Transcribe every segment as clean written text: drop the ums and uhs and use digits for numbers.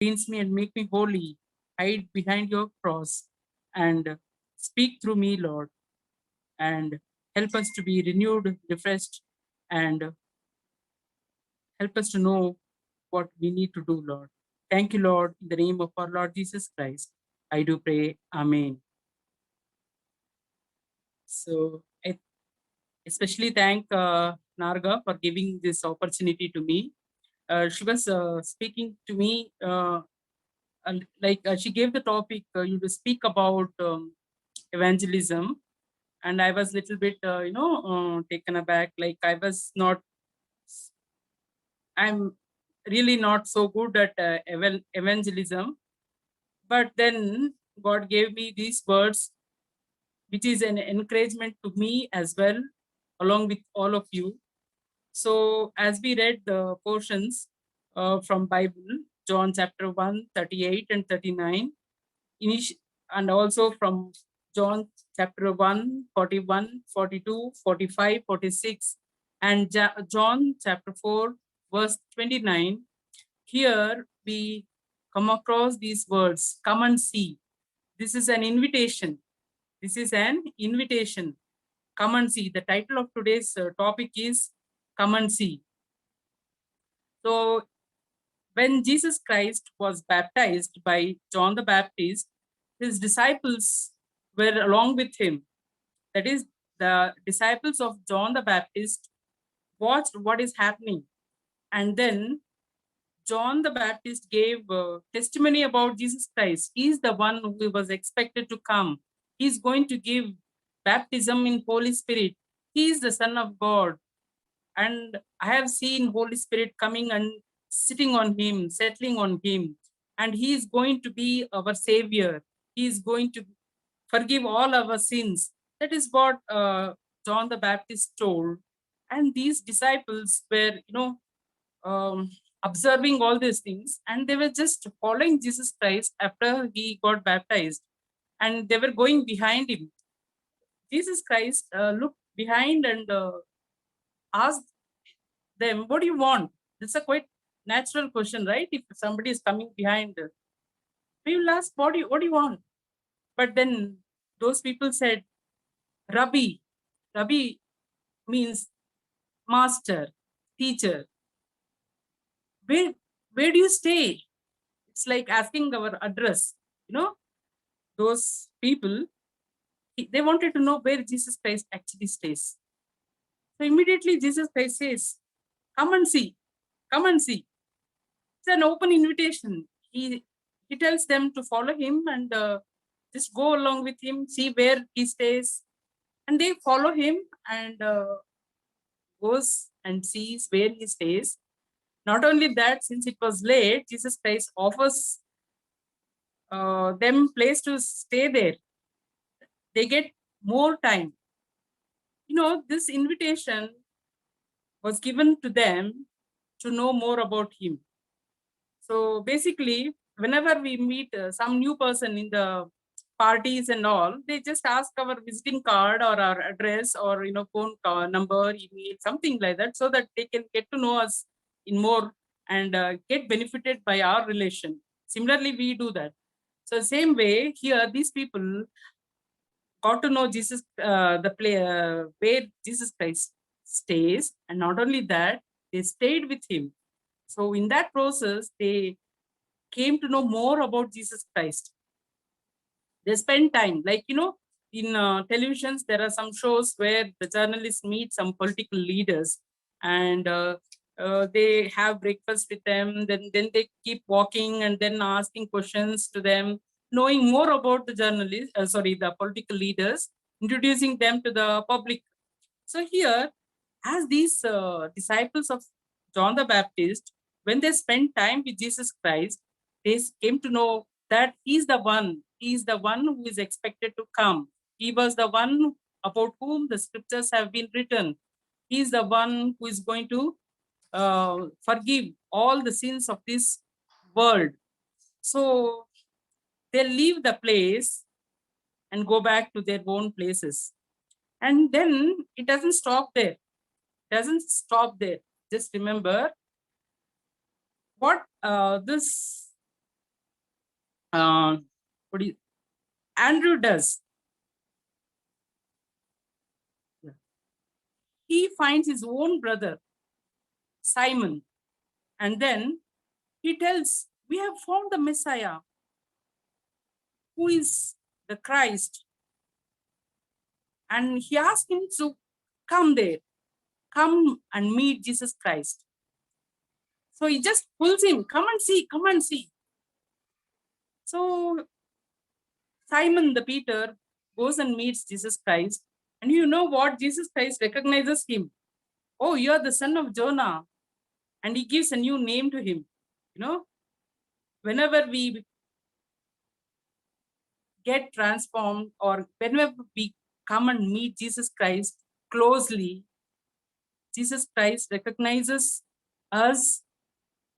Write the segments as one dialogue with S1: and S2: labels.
S1: cleanse me and make me holy. Hide behind your cross and speak through me, Lord, and help us to be renewed, refreshed, and help us to know what we need to do, Lord. Thank you, Lord, in the name of our Lord Jesus Christ. I do pray. Amen. So I especially thank Narga for giving this opportunity to me. She was speaking to me, and like she gave the topic you to speak about evangelism, and I was little bit, taken aback. Like I'm really not so good at evangelism, but then God gave me these words, which is an encouragement to me as well, along with all of you. So as we read the portions from Bible, John chapter 1, 38 and 39, and also from John chapter 1, 41, 42, 45, 46, and John chapter 4, verse 29, here we come across these words, come and see. This is an invitation. This is an invitation. Come and see. The title of today's topic is Come and See. So when Jesus Christ was baptized by John the Baptist, his disciples were along with him. That is, the disciples of John the Baptist watched what is happening. And then John the Baptist gave testimony about Jesus Christ. He is the one who was expected to come. He is going to give baptism in Holy Spirit. He is the Son of God. And I have seen Holy Spirit coming and sitting on him, settling on him. And he is going to be our Savior. He is going to forgive all our sins. That is what John the Baptist told. And these disciples were, um, observing all these things, and they were just following Jesus Christ after he got baptized, and they were going behind him. Jesus Christ looked behind and asked them, "What do you want?" It's a quite natural question, right? If somebody is coming behind, we will ask, what do you want?" But then those people said, Rabbi. Rabbi means master, teacher. Where, where do you stay? It's like asking our address. You know, those people, they wanted to know where Jesus Christ actually stays. So immediately Jesus Christ says, come and see, come and see. It's an open invitation. He tells them to follow him and just go along with him, see where he stays. And they follow him and goes and sees where he stays. Not only that, since it was late, Jesus Christ offers them place to stay there. They get more time. This invitation was given to them to know more about him. So basically, whenever we meet some new person in the parties and all, they just ask our visiting card or our address or phone call, number, email, something like that, so that they can get to know us in more and get benefited by our relation. Similarly, we do that. So same way here, these people got to know Jesus, where Jesus Christ stays, and not only that, they stayed with him. So in that process, they came to know more about Jesus Christ. They spend time, like in televisions, there are some shows where the journalists meet some political leaders, and they have breakfast with them. Then they keep walking and then asking questions to them, knowing more about the the political leaders, introducing them to the public. So here, as these disciples of John the Baptist, when they spent time with Jesus Christ, they came to know that He's the one. He is the one who is expected to come. He was the one about whom the scriptures have been written. He is the one who is going to forgive all the sins of this world. So they leave the place and go back to their own places. And then it doesn't stop there. Doesn't stop there. Just remember what this what Andrew does. He finds his own brother, Simon, and then he tells, we have found the Messiah, who is the Christ. And he asks him to come there, come and meet Jesus Christ. So he just pulls him, come and see, come and see. So Simon the Peter goes and meets Jesus Christ. And you know what? Jesus Christ recognizes him. Oh, you are the son of Jonah. And he gives a new name to him. You know, whenever we get transformed or whenever we come and meet Jesus Christ closely, Jesus Christ recognizes us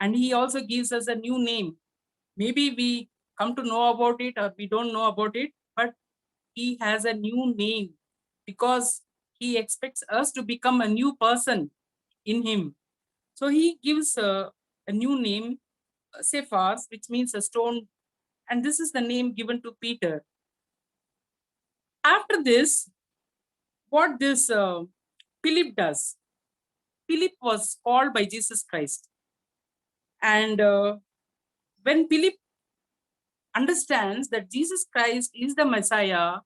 S1: and he also gives us a new name. Maybe we come to know about it or we don't know about it, but he has a new name because he expects us to become a new person in him. So he gives a new name, Cephas, which means a stone, and this is the name given to Peter. After this, what this Philip does, Philip was called by Jesus Christ. And when Philip understands that Jesus Christ is the Messiah,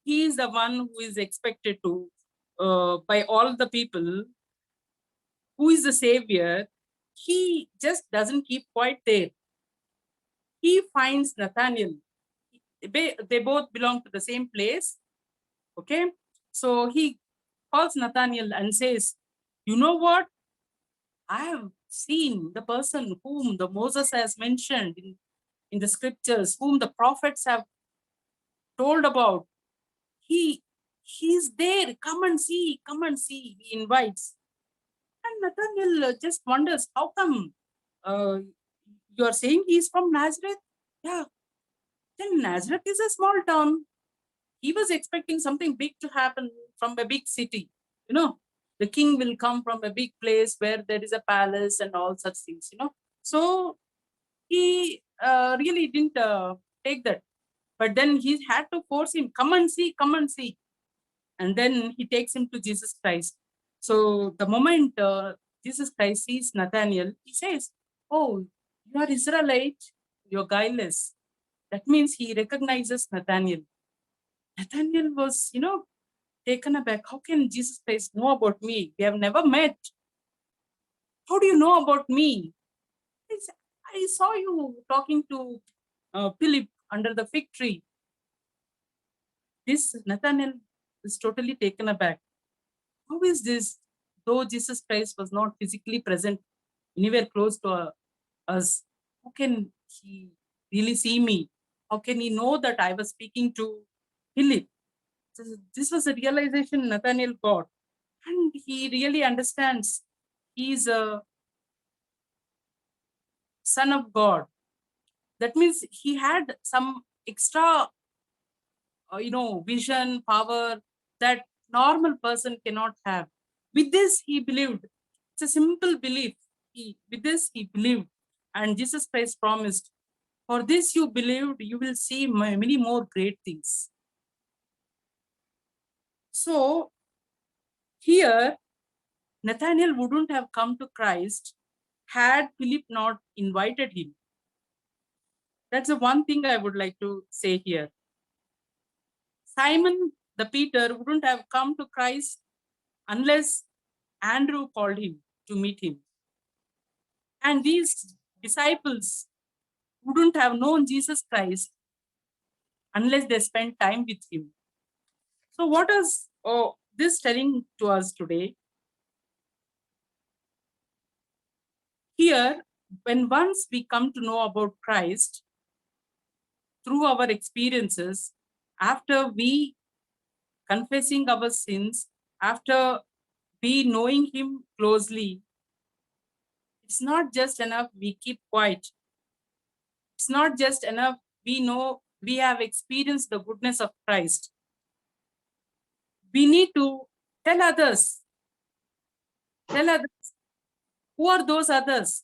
S1: he is the one who is expected to, by all the people, who is the Savior, he just doesn't keep quiet there. He finds Nathaniel. They both belong to the same place. Okay. So he calls Nathaniel and says, you know what? I have seen the person whom the Moses has mentioned in the scriptures, whom the prophets have told about. He's there. Come and see, come and see. He invites. And Nathaniel just wonders, how come you are saying he's from Nazareth? Yeah. Then Nazareth is a small town. He was expecting something big to happen from a big city. You know, the king will come from a big place where there is a palace and all such things, you know. So he really didn't take that. But then he had to force him, come and see, come and see. And then he takes him to Jesus Christ. So the moment Jesus Christ sees Nathaniel, he says, oh, you are Israelite, you're guileless. That means he recognizes Nathaniel. Nathaniel was, you know, taken aback. How can Jesus Christ know about me? We have never met. How do you know about me? I saw you talking to Philip under the fig tree. This Nathaniel is totally taken aback. How is this? Though Jesus Christ was not physically present anywhere close to us, how can he really see me? How can he know that I was speaking to Philip? This was a realization Nathaniel got. And he really understands he's a son of God. That means he had some extra, vision, power that normal person cannot have. With this, he believed. It's a simple belief. With this, he believed. And Jesus Christ promised, for this you believed, you will see many more great things. So here, Nathaniel wouldn't have come to Christ had Philip not invited him. That's the one thing I would like to say here. Simon the Peter wouldn't have come to Christ unless Andrew called him to meet him. And these disciples wouldn't have known Jesus Christ unless they spent time with him. So what is this telling to us today? Here, when once we come to know about Christ through our experiences, after we confessing our sins, after we knowing him closely, it's not just enough we keep quiet. It's not just enough we know we have experienced the goodness of Christ. We need to tell others. Tell others. Who are those others?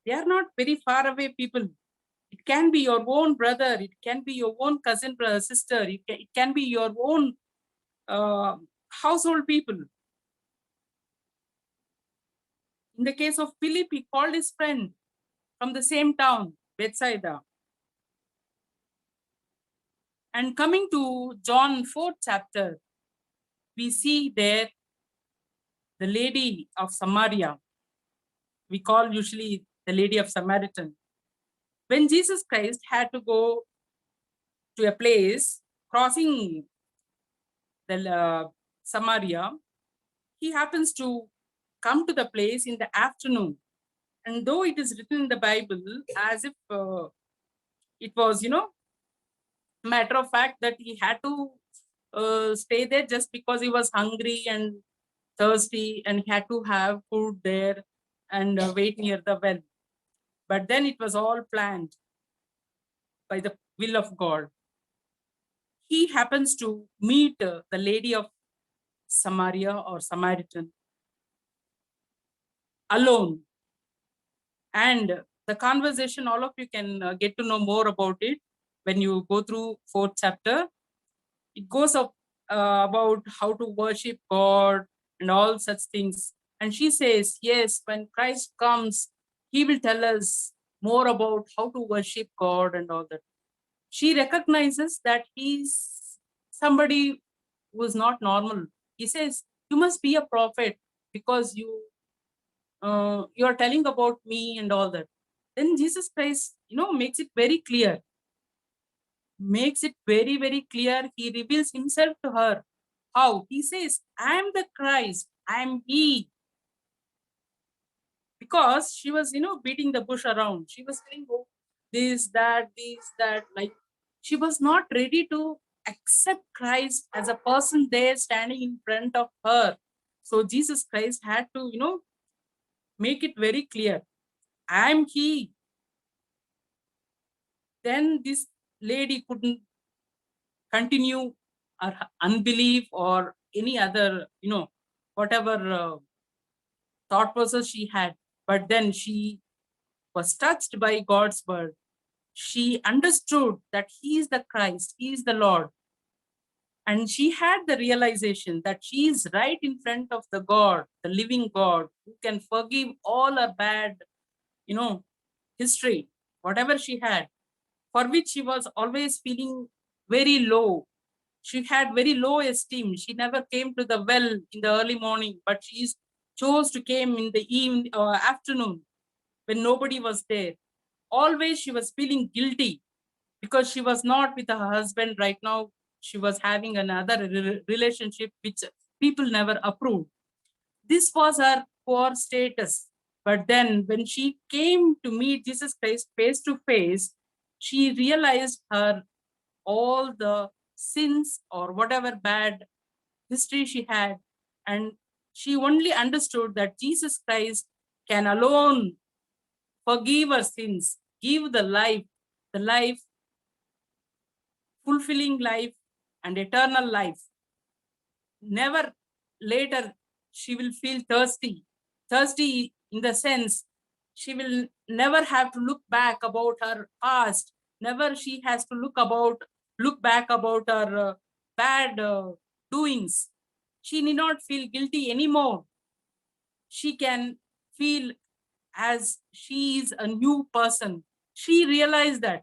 S1: They are not very far away people. It can be your own brother. It can be your own cousin, brother, sister. It can be your own household people. In the case of Philip, he called his friend from the same town, Bethsaida. And coming to John 4th chapter, we see there the lady of Samaria. We call usually the lady of Samaritan. When Jesus Christ had to go to a place crossing the Samaria, he happens to come to the place in the afternoon. And though it is written in the Bible as if it was, matter of fact that he had to stay there just because he was hungry and thirsty and he had to have food there and wait near the well. But then it was all planned by the will of God. He happens to meet the lady of Samaria or Samaritan alone. And the conversation, all of you can get to know more about it when you go through 4th chapter. It goes up about how to worship God and all such things. And she says, yes, when Christ comes, he will tell us more about how to worship God and all that. She recognizes that he's somebody who is not normal. He says, you must be a prophet because you are telling about me and all that. Then Jesus Christ, makes it very clear. Makes it very, very clear. He reveals himself to her. How? He says, I am the Christ. I am he. Because she was, beating the bush around. She was saying, oh, this, that, like she was not ready to accept Christ as a person there standing in front of her. So Jesus Christ had to, make it very clear. I am he. Then this lady couldn't continue her unbelief or any other, whatever thought process she had. But then she was touched by God's word. She understood that he is the Christ, he is the Lord. And she had the realization that she is right in front of the God, the living God, who can forgive all her bad, history, whatever she had, for which she was always feeling very low. She had very low esteem. She never came to the well in the early morning, but she chose to came in the evening or afternoon when nobody was there. Always she was feeling guilty because she was not with her husband right now. She was having another relationship which people never approved. This was her poor status. But then when she came to meet Jesus Christ face to face, she realized her all the sins or whatever bad history she had. And she only understood that Jesus Christ can alone forgive her sins, give the life, fulfilling life, and eternal life. Never later she will feel thirsty. Thirsty in the sense she will never have to look back about her past. Never she has to look back about her bad doings. She need not feel guilty anymore. She can feel as she is a new person. She realized that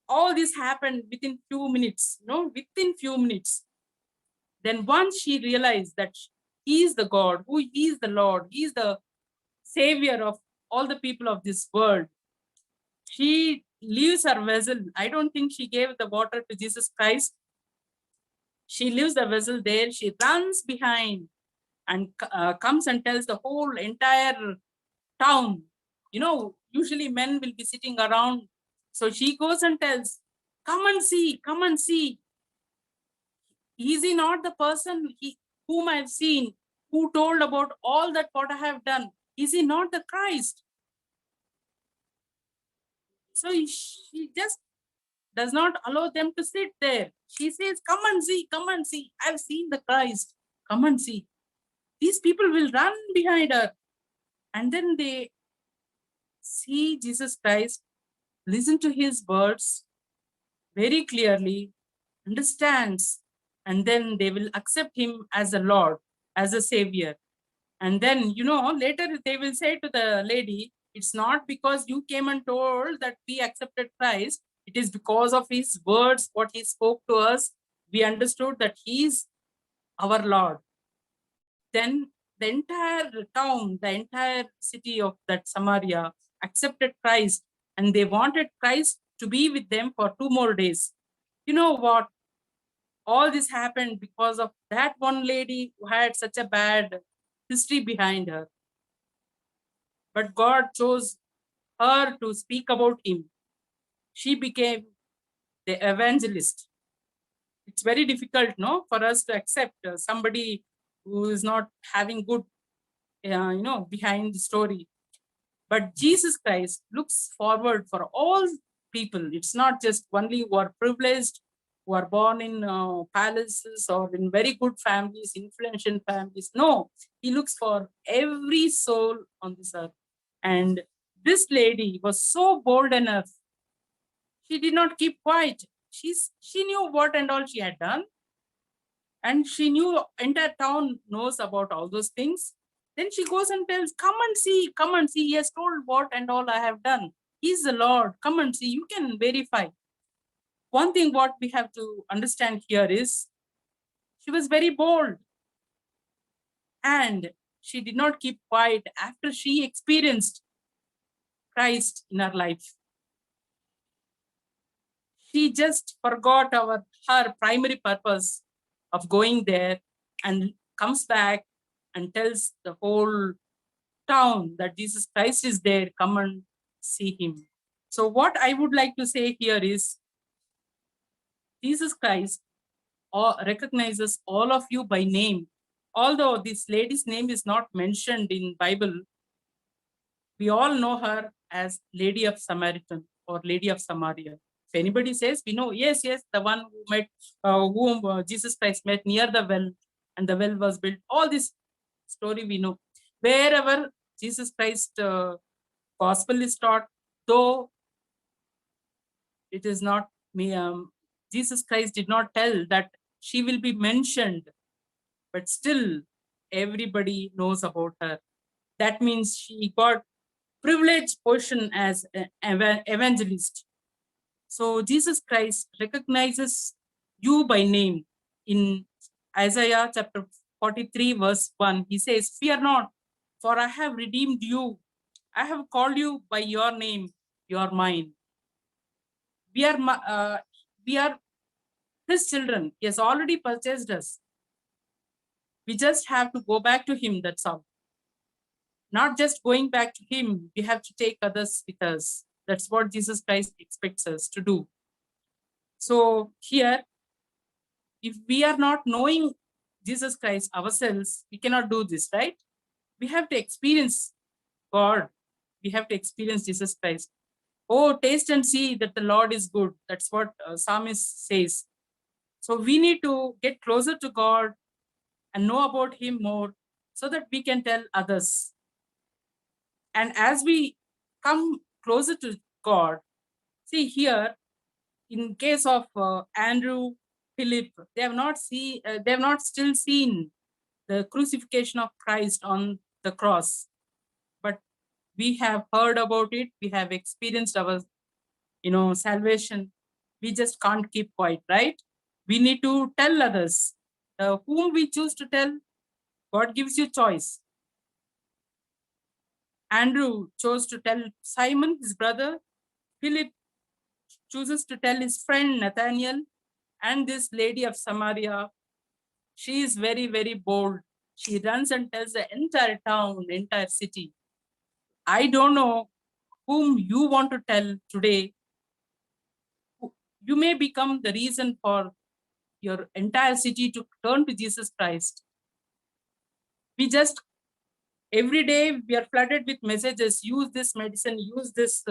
S1: all this happened within few minutes, within few minutes. Then once she realized that he is the God, who he is the Lord, he is the savior of all the people of this world, she leaves her vessel. I don't think she gave the water to Jesus Christ. She leaves the vessel there. She runs behind and comes and tells the whole entire town. Usually men will be sitting around. So she goes and tells, come and see, come and see. Is he not the person whom I've seen, who told about all that what I have done? Is he not the Christ? So she just does not allow them to sit there. She says, come and see, come and see. I've seen the Christ. Come and see. These people will run behind her. And then they see Jesus Christ listen to his words very clearly, understands, and then they will accept him as a Lord, as a Savior. And then, later they will say to the lady, it's not because you came and told that we accepted Christ. It is because of his words, what he spoke to us. We understood that he is our Lord. Then the entire town, the entire city of that Samaria accepted Christ, and they wanted Christ to be with them for 2 more days. You know what? All this happened because of that one lady who had such a bad history behind her. But God chose her to speak about him. She became the evangelist. It's very difficult, no, for us to accept somebody who is not having good, behind the story. But Jesus Christ looks forward for all people. It's not just only who are privileged, who are born in palaces or in very good families, influential families. No, he looks for every soul on this earth. And this lady was so bold enough. She did not keep quiet. She knew what and all she had done. And she knew entire town knows about all those things. Then she goes and tells, come and see, come and see. He has told what and all I have done. He's the Lord. Come and see. You can verify. One thing what we have to understand here is she was very bold and she did not keep quiet after she experienced Christ in her life. She just forgot her primary purpose of going there and comes back and tells the whole town that Jesus Christ is there, come and see him. So what I would like to say here is Jesus Christ recognizes all of you by name. Although this lady's name is not mentioned in Bible, we all know her as Lady of Samaritan or Lady of Samaria. If anybody says, we know, yes, the one who met, whom Jesus Christ met near the well, and the well was built. All this story we know. Wherever Jesus Christ gospel is taught, though it is not me, Jesus Christ did not tell that she will be mentioned, but still everybody knows about her. That means she got privileged position as an evangelist. So Jesus Christ recognizes you by name. In Isaiah chapter 43 verse 1, he says, fear not, for I have redeemed you. I have called you by your name, you are mine. We are his children. He has already purchased us. We just have to go back to him, that's all. Not just going back to him, we have to take others with us. That's what Jesus Christ expects us to do. So here, if we are not knowing Jesus Christ ourselves, we cannot do this, right? We have to experience God. We have to experience Jesus Christ. Oh, taste and see that the Lord is good. That's what Psalmist says. So we need to get closer to God and know about him more so that we can tell others. And as we come closer to God, see here, in case of Andrew, Philip, they have not still seen the crucifixion of Christ on the cross, but we have heard about it. We have experienced our, salvation. We just can't keep quiet, right? We need to tell others. Whom we choose to tell, God gives you choice. Andrew chose to tell Simon, his brother. Philip chooses to tell his friend Nathaniel, and this lady of Samaria, she is very, very bold. She runs and tells the entire town, entire city. I don't know whom you want to tell today. You may become the reason for your entire city to turn to Jesus Christ. We just, every day we are flooded with messages, use this medicine, use this,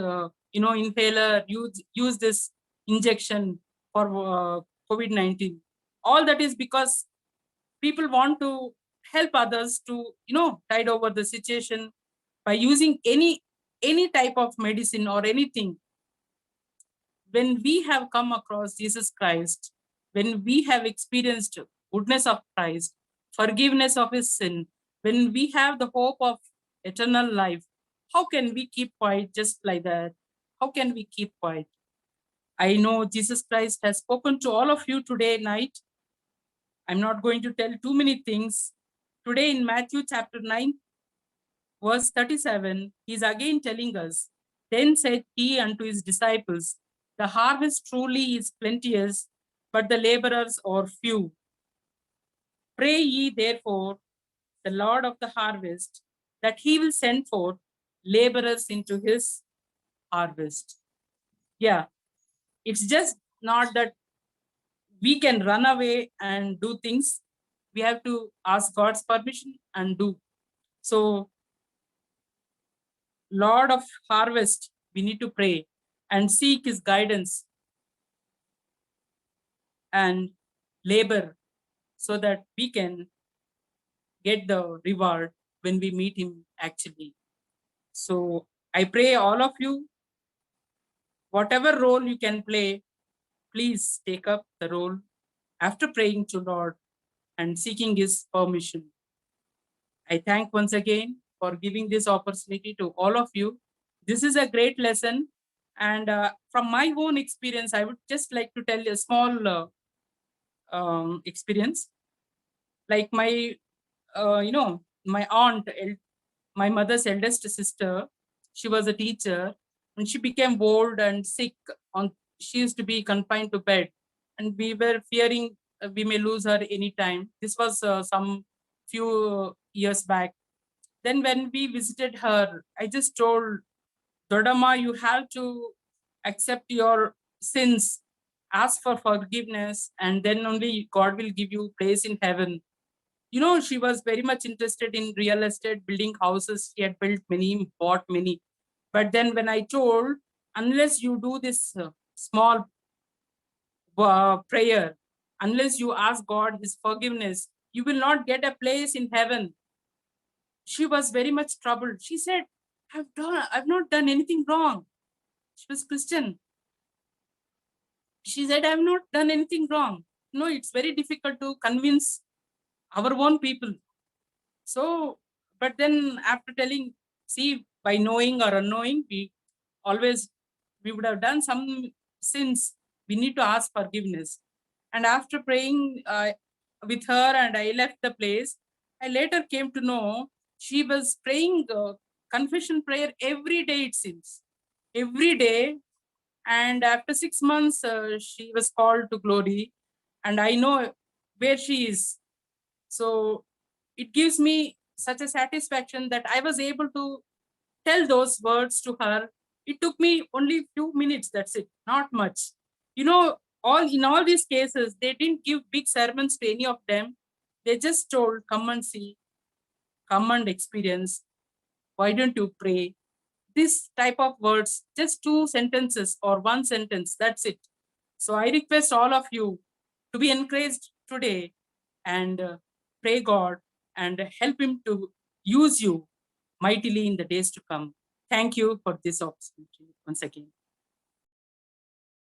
S1: inhaler, use this injection for COVID-19. All that is because people want to help others to, tide over the situation by using any type of medicine or anything. when we have come across Jesus Christ, when we have experienced goodness of Christ, forgiveness of his sin, when we have the hope of eternal life, how can we keep quiet just like that? How can we keep quiet? I know Jesus Christ has spoken to all of you today night. I'm not going to tell too many things. Today in Matthew chapter 9, verse 37, he's again telling us, then said he unto his disciples, the harvest truly is plenteous, but the laborers are few. Pray ye therefore the Lord of the harvest, that he will send forth laborers into his harvest. Yeah, it's just not that we can run away and do things. We have to ask God's permission and do. So, Lord of harvest, we need to pray and seek his guidance and labor so that we can get the reward when we meet him actually. So I pray all of you, whatever role you can play, please take up the role after praying to Lord and seeking his permission. I thank once again for giving this opportunity to all of you. This is a great lesson. And from my own experience, I would just like to tell you a small experience. Like my, my aunt, my mother's eldest sister, she was a teacher and she became old and sick. She used to be confined to bed, and we were fearing we may lose her anytime. This was some few years back. Then when we visited her, I just told Dodama, you have to accept your sins, ask for forgiveness, and then only God will give you place in heaven. She was very much interested in real estate, building houses. She had built many, bought many. But then when I told, unless you do this small prayer, unless you ask God his forgiveness, you will not get a place in heaven. She was very much troubled. She said, I've not done anything wrong. She was Christian. She said, I've not done anything wrong. No, it's very difficult to convince our own people. So, but then after telling, see, by knowing or unknowing, we would have done some sins. We need to ask forgiveness. And after praying with her and I left the place, I later came to know she was praying confession prayer every day, it seems. Every day. And after 6 months, she was called to glory. And I know where she is. So it gives me such a satisfaction that I was able to tell those words to her. It took me only few minutes, that's it, not much. All these cases, they didn't give big sermons to any of them. They just told, come and see, come and experience. Why don't you pray? This type of words, just 2 sentences or 1 sentence, that's it. So I request all of you to be encouraged today and pray God and help him to use you mightily in the days to come. Thank you for this opportunity once again.